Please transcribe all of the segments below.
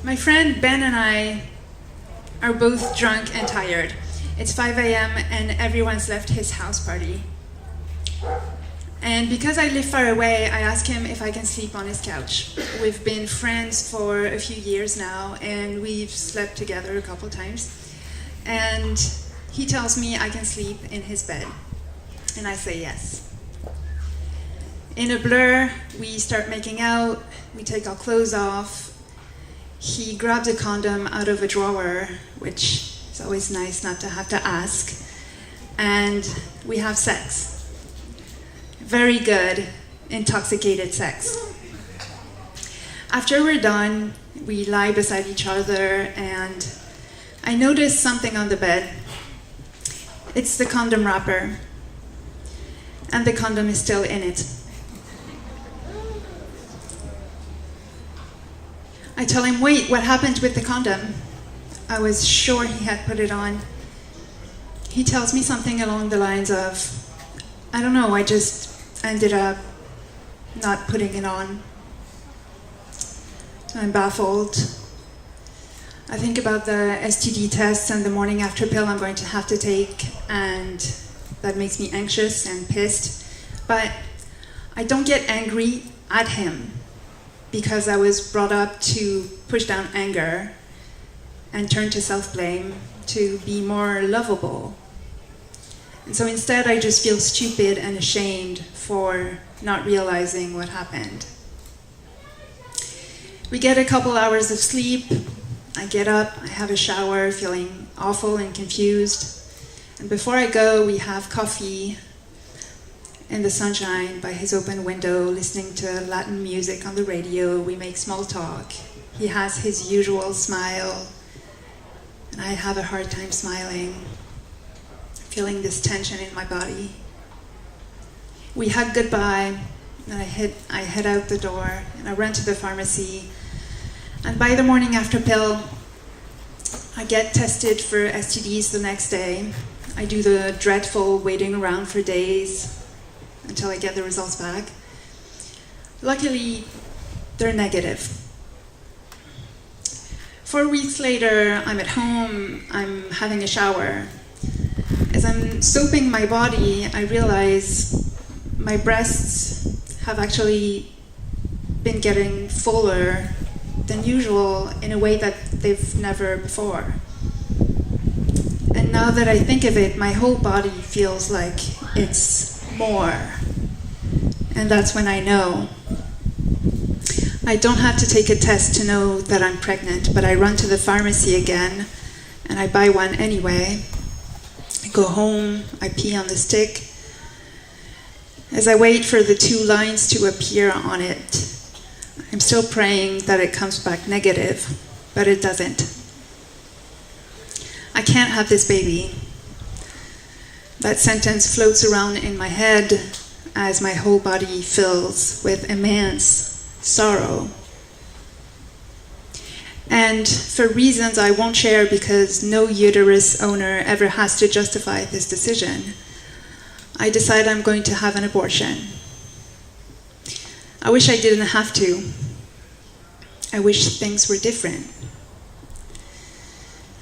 My friend Ben and I are both drunk and tired. It's 5 a.m. and everyone's left his house party. And because I live far away, I ask him if I can sleep on his couch. We've been friends for a few years now, and we've slept together a couple times. And he tells me I can sleep in his bed. And I say yes. In a blur, we start making out, we take our clothes off. He grabs a condom out of a drawer, which is always nice not to have to ask. And we have sex. Very good, intoxicated sex. After we're done, we lie beside each other, and I notice something on the bed. It's the condom wrapper, and the condom is still in it. I tell him, wait, what happened with the condom? I was sure he had put it on. He tells me something along the lines of, I don't know, I just ended up not putting it on. I'm baffled. I think about the STD tests and the morning after pill I'm going to have to take, and that makes me anxious and pissed. But I don't get angry at him because I was brought up to push down anger and turn to self-blame to be more lovable. And so instead I just feel stupid and ashamed for not realizing what happened. We get a couple hours of sleep. I get up, I have a shower, feeling awful and confused. And before I go, we have coffee in the sunshine by his open window, listening to Latin music on the radio. We make small talk. He has his usual smile, and I have a hard time smiling, feeling this tension in my body. We hug goodbye, and I head out the door, and I run to the pharmacy. And by the morning after pill, I get tested for STDs the next day. I do the dreadful waiting around for days until I get the results back. Luckily, they're negative. 4 weeks later, I'm at home, I'm having a shower. As I'm soaping my body, I realize my breasts have actually been getting fuller than usual in a way that they've never before. And now that I think of it, my whole body feels like it's more. And that's when I know. I don't have to take a test to know that I'm pregnant, but I run to the pharmacy again, and I buy one anyway. I go home, I pee on the stick. As I wait for the 2 lines to appear on it, I'm still praying that it comes back negative, but it doesn't. I can't have this baby. That sentence floats around in my head as my whole body fills with immense sorrow. And for reasons I won't share because no uterus owner ever has to justify this decision, I decide I'm going to have an abortion. I wish I didn't have to. I wish things were different.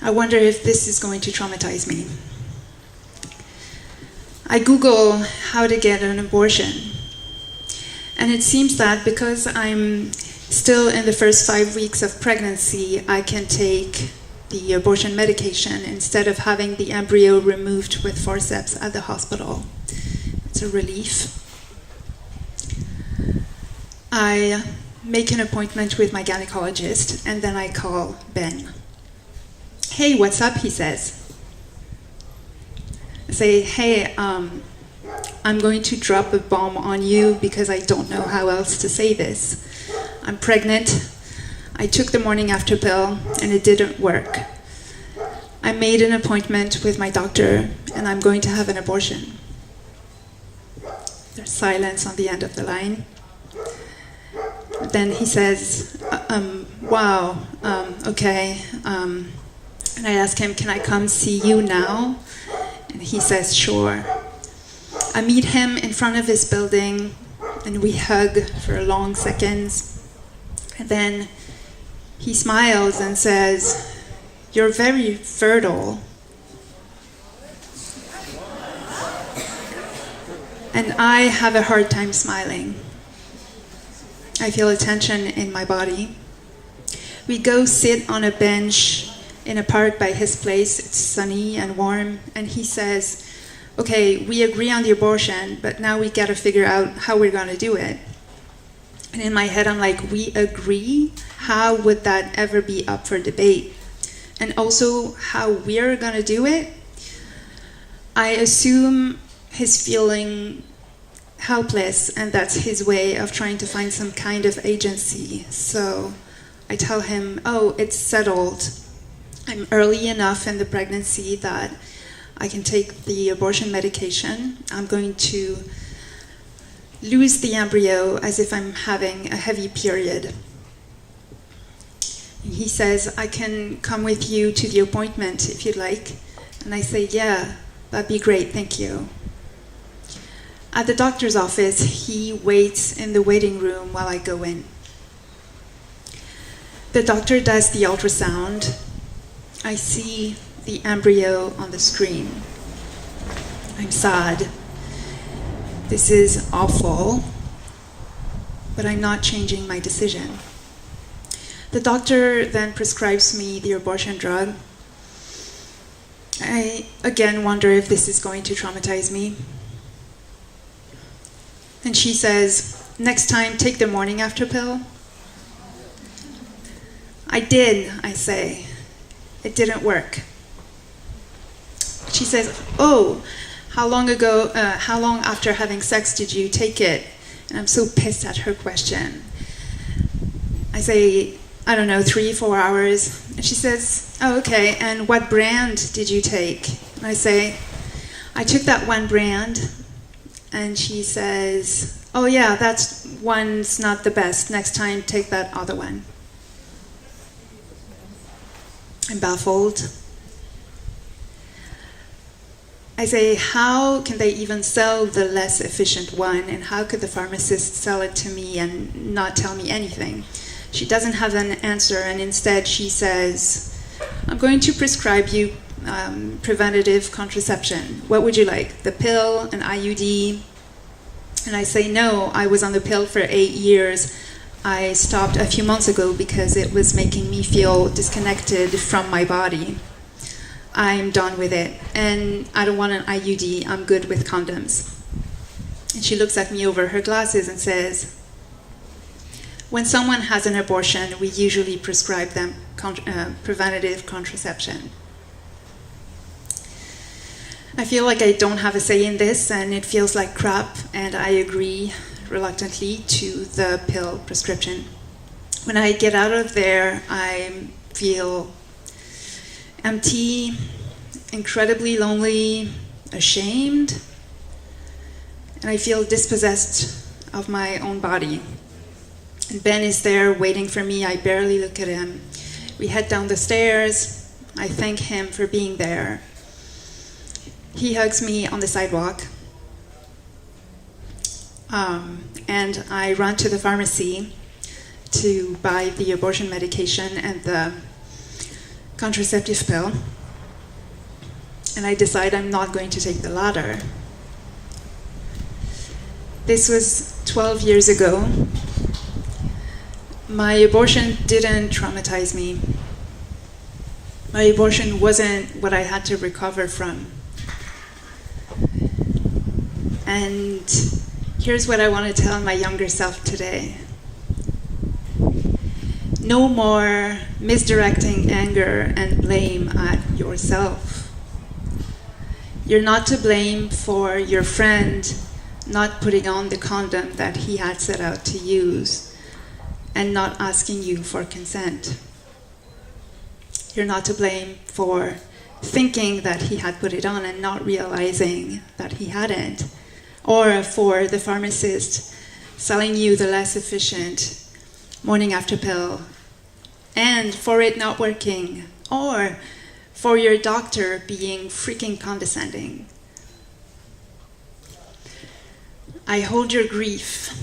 I wonder if this is going to traumatize me. I Google how to get an abortion. And it seems that because I'm still in the first 5 weeks of pregnancy, I can take the abortion medication instead of having the embryo removed with forceps at the hospital. It's a relief. I make an appointment with my gynecologist, and then I call Ben. Hey, what's up, he says. I say, hey, I'm going to drop a bomb on you because I don't know how else to say this. I'm pregnant. I took the morning after pill, and it didn't work. I made an appointment with my doctor, and I'm going to have an abortion. There's silence on the end of the line. Then he says, wow, okay. And I ask him, can I come see you now? And he says, sure. I meet him in front of his building, and we hug for long seconds. And then He smiles and says, "You're very fertile." And I have a hard time smiling. I feel a tension in my body. We go sit on a bench in a park by his place. It's sunny and warm. And he says, "Okay, we agree on the abortion, but now we got to figure out how we're going to do it." And in my head, I'm like, we agree? How would that ever be up for debate? And also, how we're going to do it? I assume he's feeling helpless, and that's his way of trying to find some kind of agency. So I tell him, "Oh, it's settled. I'm early enough in the pregnancy that I can take the abortion medication. I'm going to lose the embryo as if I'm having a heavy period." He says, "I can come with you to the appointment if you'd like." And I say, "Yeah, that'd be great, thank you." At the doctor's office, he waits in the waiting room while I go in. The doctor does the ultrasound. I see the embryo on the screen. I'm sad. This is awful, but I'm not changing my decision. The doctor then prescribes me the abortion drug. I again wonder if this is going to traumatize me. And she says, "Next time, take the morning after pill." I did, I say. It didn't work. She says, "Oh, how long after having sex did you take it?" And I'm so pissed at her question. I say, "I don't know, 3-4 hours." And she says, "Oh, okay, and what brand did you take?" And I say, "I took that one brand." And she says, "Oh yeah, that one's not the best. Next time, take that other one." I'm baffled. I say, "How can they even sell the less efficient one? And how could the pharmacist sell it to me and not tell me anything?" She doesn't have an answer, and instead she says, "I'm going to prescribe you preventative contraception. What would you like? The pill, an IUD?" And I say, "No, I was on the pill for 8 years. I stopped a few months ago because it was making me feel disconnected from my body. I'm done with it, and I don't want an IUD. I'm good with condoms." And she looks at me over her glasses and says, "When someone has an abortion, we usually prescribe them preventative contraception." I feel like I don't have a say in this, and it feels like crap, and I agree reluctantly to the pill prescription. When I get out of there, I feel empty, incredibly lonely, ashamed, and I feel dispossessed of my own body. And Ben is there waiting for me. I barely look at him. We head down the stairs. I thank him for being there. He hugs me on the sidewalk. And I run to the pharmacy to buy the abortion medication and the contraceptive pill. And I decide I'm not going to take the latter. This was 12 years ago. My abortion didn't traumatize me. My abortion wasn't what I had to recover from. And here's what I want to tell my younger self today. No more misdirecting anger and blame at yourself. You're not to blame for your friend not putting on the condom that he had set out to use and not asking you for consent. You're not to blame for thinking that he had put it on and not realizing that he hadn't, or for the pharmacist selling you the less efficient morning after pill, and for it not working, or for your doctor being freaking condescending. I hold your grief.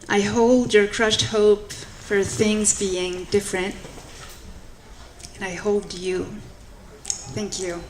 I hold your crushed hope for things being different, and I hold you. Thank you.